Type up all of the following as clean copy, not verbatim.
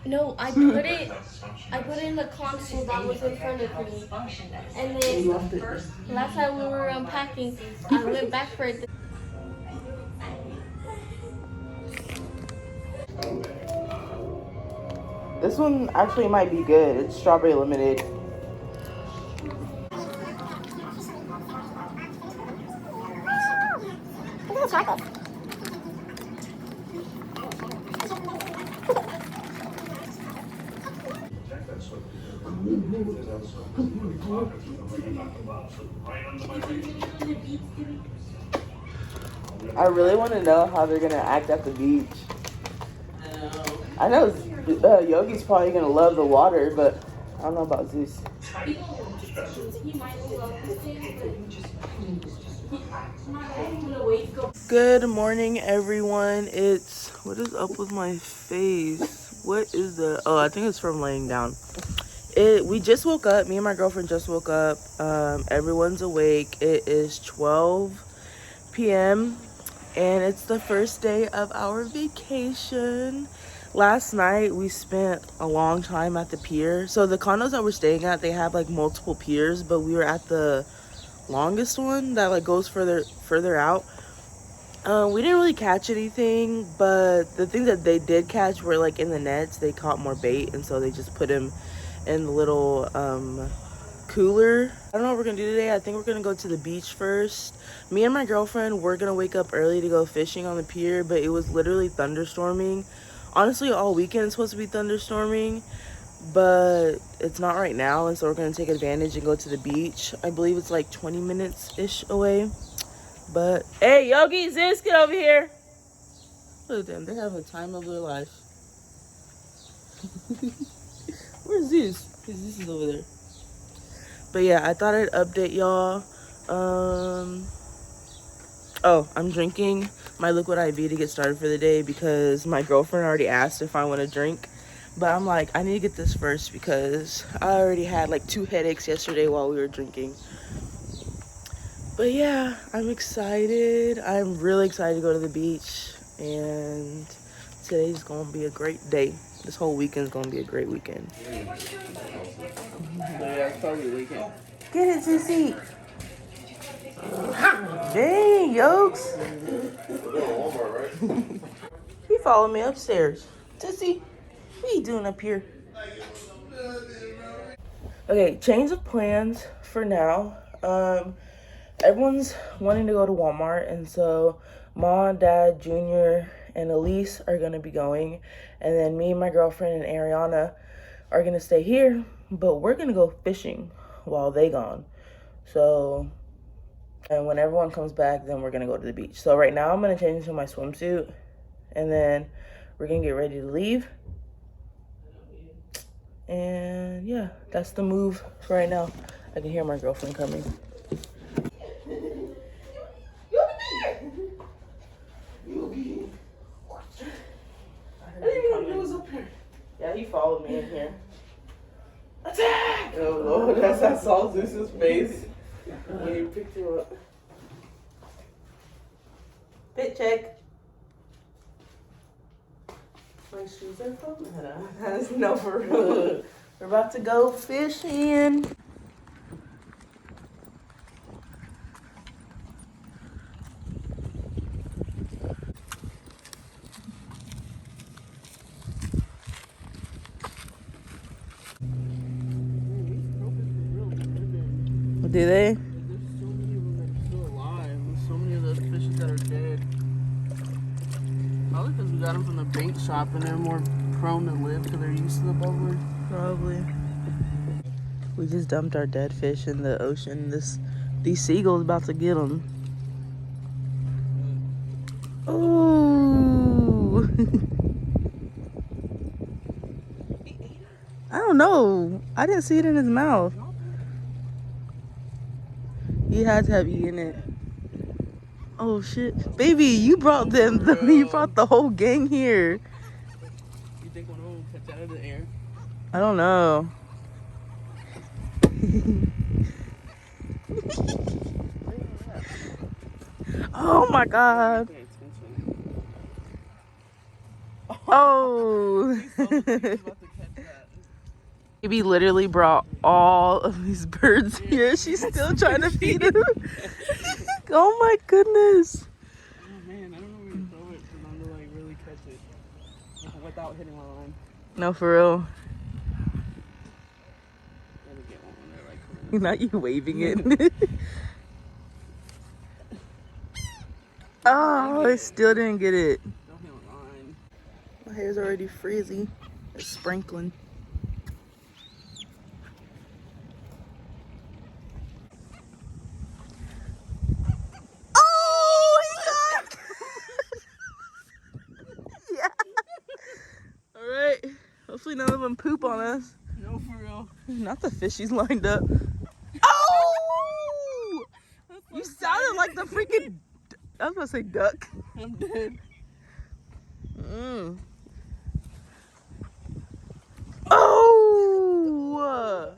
No, I put it in the console that was in front of me. And then last time we were unpacking, I went back for it. This one actually might be good. It's strawberry lemonade. I really want to know how they're gonna act at the beach. I know Yogi's probably gonna love the water, but I don't know about Zeus. Good morning, everyone. What is up with my face? What is the? Oh, I think it's from laying down. We just woke up. Me and my girlfriend just woke up. Everyone's awake. It is 12 p.m. and it's the first day of our vacation. Last night we spent a long time at the pier. So the condos that we're staying at, they have like multiple piers, but we were at the longest one that like goes further out. We didn't really catch anything, but the things that they did catch were like in the nets. They caught more bait, and so they just put them in the little cooler. I don't know what we're gonna do today. I think we're gonna go to the beach first. Me and my girlfriend were gonna wake up early to go fishing on the pier, but it was literally thunderstorming. Honestly, all weekend it's supposed to be thunderstorming, but it's not right now, and so we're gonna take advantage and go to the beach. I believe it's like 20 minutes ish away. But hey, Yogi, Zeus, get over here. Look at them, they're having the time of their life. Where's Zeus? Zeus is over there. But yeah, I thought I'd update y'all. Oh, I'm drinking my liquid IV to get started for the day because my girlfriend already asked if I want to drink. But I'm like, I need to get this first because I already had like 2 headaches yesterday while we were drinking. But yeah, I'm excited. I'm really excited to go to the beach. And today's going to be a great day. This whole weekend's going to be a great weekend. Yeah, it's probably the weekend. Get it, Sissy. Dang, Yokes. He followed me upstairs. Sissy, what are you doing up here? Okay, change of plans for now. Everyone's wanting to go to Walmart, and so Mom, Dad, Junior, and Elise are going to be going. And then me, my girlfriend, and Ariana are going to stay here, but we're going to go fishing while they gone. So, and when everyone comes back, then we're going to go to the beach. So right now I'm going to change into my swimsuit, and then we're going to get ready to leave. And yeah, that's the move for right now. I can hear my girlfriend coming. Yeah, he followed me in here. Attack! Oh Lord, I saw Zeus's face when you picked him up. Fit check. My shoes are from That's no for real. We're about to go fishing. Do they? There's so many of them that are still alive. There's so many of those fishes that are dead. Probably because we got them from the bait shop and they're more prone to live because they're used to the bubbler. Probably. We just dumped our dead fish in the ocean. These seagulls about to get them. Oh. I don't know. I didn't see it in his mouth. He had to have eaten it. Oh shit. Baby, you brought them. You brought the whole gang here. You think one of them will catch out of the air? I don't know. Oh my god. Oh, Oh. Baby literally brought all of these birds here. She's still trying to feed them. Oh my goodness. Oh man, I don't know where to throw it for them to like really catch it without hitting my line. No, for real. Gotta get one when they're like coming. Not you waving it. Oh, I still didn't get it. Don't hit my line. My hair's already frizzy. It's sprinkling. Oh, he got yeah. All right. Hopefully none of them poop on us. No, for real. Not the fishies lined up. Oh! You sounded like the freaking... I was about to say duck. I'm dead. Oh!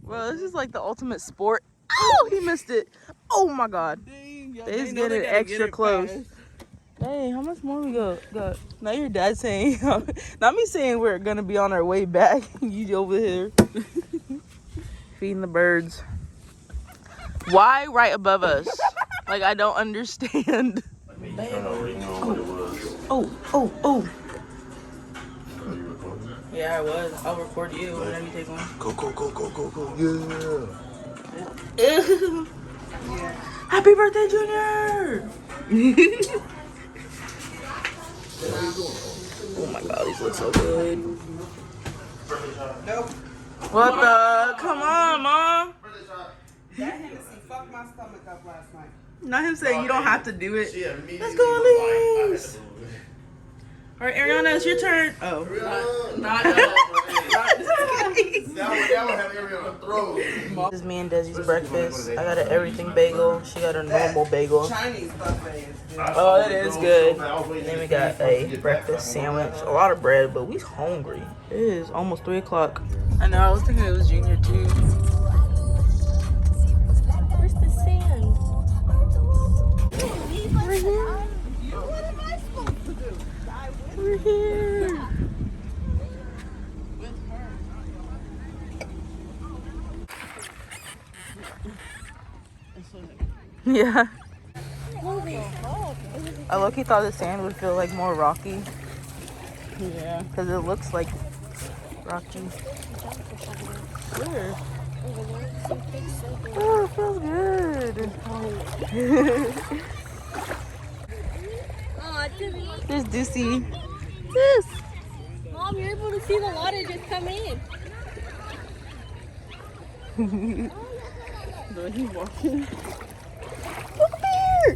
Bro, this is like the ultimate sport. Oh, he missed it. Oh my god. Dang, They's getting extra close. Hey, how much more we got? Not your dad saying, not me saying we're gonna be on our way back. You over here feeding the birds. Why right above us? Like, I don't understand. Oh. Yeah, I was. I'll record you whenever you take one. Go. Yeah. Happy birthday, Junior! Oh my god, these look so good. Nope. What the? Come on, Mom. That Hennessy fucked my stomach up last night. Not him saying you don't have to do it. Let's Let's go, Elise. All right, Ariana, it's your turn. Oh. That would have Ariana throw. This is me and Desi's breakfast. I got an everything bagel. She got a normal bagel. Chinese buffet is good. Oh, that is good. And then we got a breakfast sandwich. A lot of bread, but we hungry. It is almost 3 o'clock. I know, I was thinking it was Junior too. Where's the sand? We're here. We're here. Yeah. I low-key thought the sand would feel like more rocky. Yeah. Because it looks like rocky. Where? Oh, it feels good. There's Deucey. Yes. Mom, you're able to see the water just come in. But he's walking. Look here.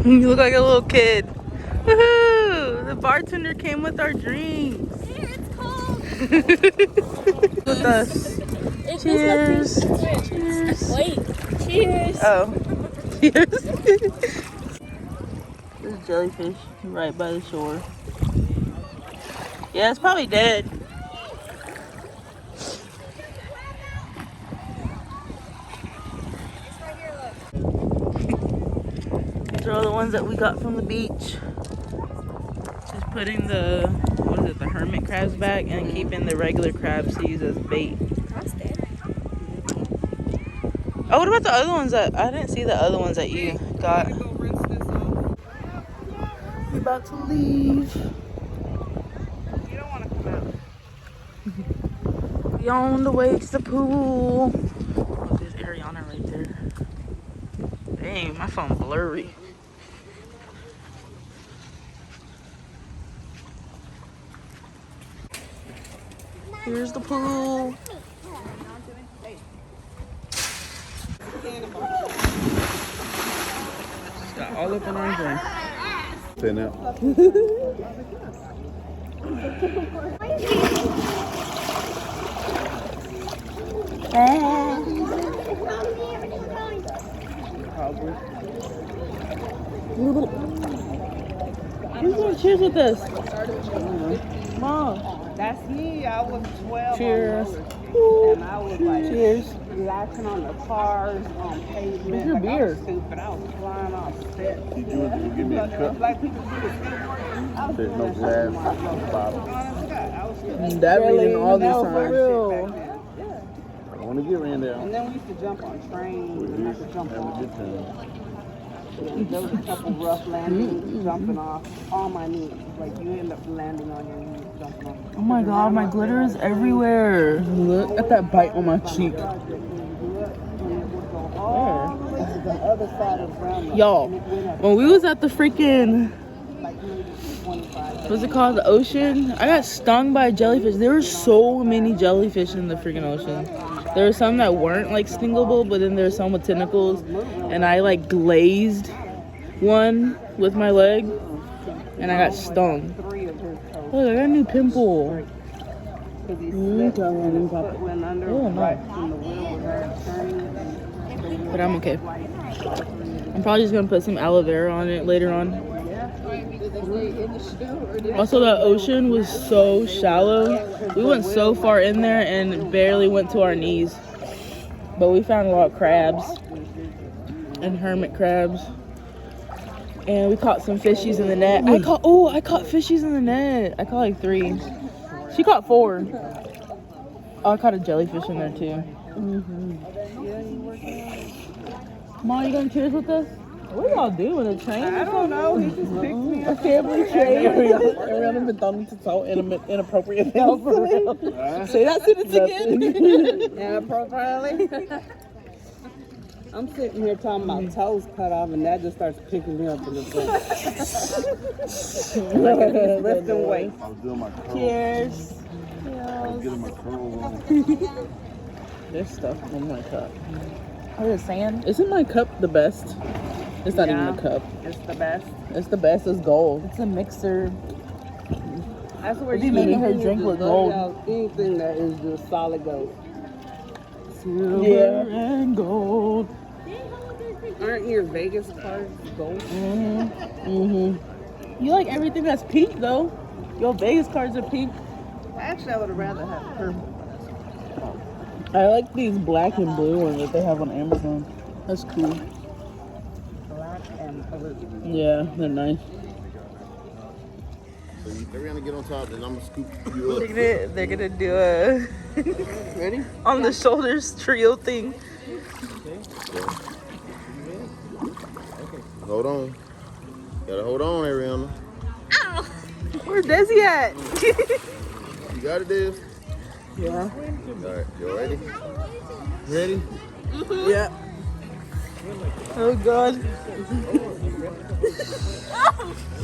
You look like a little kid. Woohoo! The bartender came with our drinks. Here, it's cold. With us. Cheers. Cheers. Wait. Cheers. Oh. Cheers. This is jellyfish right by the shore. Yeah, it's probably dead. These are all the ones that we got from the beach. Just putting the, what is it, the hermit crabs back and keeping the regular crabs to use as bait. That's dead. Oh, what about the other ones that, I didn't see the other ones that you got. Go rinse this off. We're about to leave. You don't want to come out. We on the way to the pool. Oh, there's Ariana right there. Dang, my phone blurry. Here's the pool. Just got all up in our drink. Say now. Who's gonna cheers with us? Mom. That's me. I was 12 Cheers. on roller skates, and I was like Cheers. latching on the cars, on pavement. Where's your like, beer? I was stupid. I was flying off steps. You give me a cup. Like people do with skateboarding. I was There's doing no that shit glass on my bottle. Honest to God, I was stupid. That Really? reading all these No, signs. for real. Yeah. I want to get ran down. And then we used to jump on trains and have to jump Have a off. good time. There was a couple rough landings, jumping off on my knees. Like you end up landing on your knees, jumping off. Oh my god, my glitter is everywhere. Look at that bite on my cheek. All the way to the other side of ground. Y'all, when we was at the freaking, Like maybe 25. what's it called, the ocean, I got stung by a jellyfish. There were so many jellyfish in the freaking ocean. There were some that weren't like stingable, but then there were some with tentacles, and I like glazed one with my leg and I got stung. 3 of his toes. Look, I got a new pimple. Because he slipped and his foot went under right from the wheel was already turning. But I'm okay. I'm probably just gonna put some aloe vera on it later on. Also, the ocean was so shallow. We went so far in there and barely went to our knees. But we found a lot of crabs and hermit crabs. And we caught some fishies in the net. I caught fishies in the net. I caught like 3. She caught 4. Oh, I caught a jellyfish in there too. Mom, you gonna cheers with us? What y'all doing? A train? I don't know. He just picked me A up. family train? Ariana been thrown into so inappropriate things. Say that sentence again. Inappropriately. I'm sitting here talking about toes cut off, and that just starts picking me up in the front. Like it's lifting weight. I was doing my curls. Cheers. I was getting my curls on. There's stuff in my cup. What is sand? Isn't my cup the best? It's not even a cup. It's the best. It's the best. It's gold. It's a mixer. That's where They be making her drink with gold. Anything that is just solid gold. Silver and gold. Aren't your Vegas cards gold? You like everything that's pink though. Your Vegas cards are pink. Actually, I would have rather had purple. I like these black and blue ones that they have on Amazon. That's cool. Black and blue. Yeah, they're nice. So they're gonna get on top, and I'm gonna scoop you up. They're gonna do a Ready? on the shoulders trio thing. Hold on. Gotta hold on, Ariana. Where's Desi at? You got it, Div? Yeah. All right, you ready? Ready? Yeah. Oh god.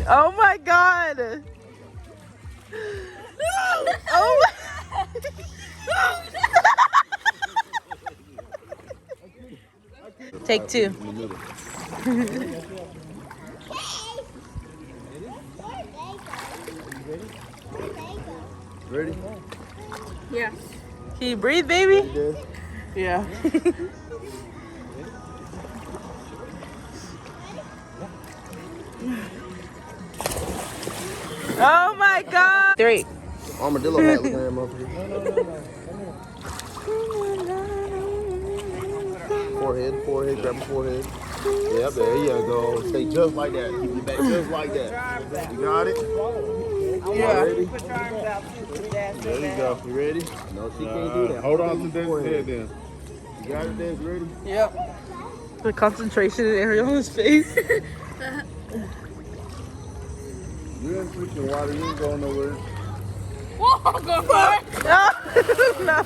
Oh my god. Oh my. Take 2. In the middle. Ready? Yeah. Can you breathe, baby? Ready, Div? Yeah. Oh my god. 3. Armadillo hat looking at that motherfucker. Forehead, grab your forehead. Yep, there you go. Stay just like that. Keep your back just like that. You got it? Yeah. Ready? Put your arms out. There you go. You ready? No, she can't do that. Hold on to this head then. You got it, Des? Ready? Yep. The concentration in Ariana's face. You're in freaking water. You ain't going nowhere. Whoa, go for it. No.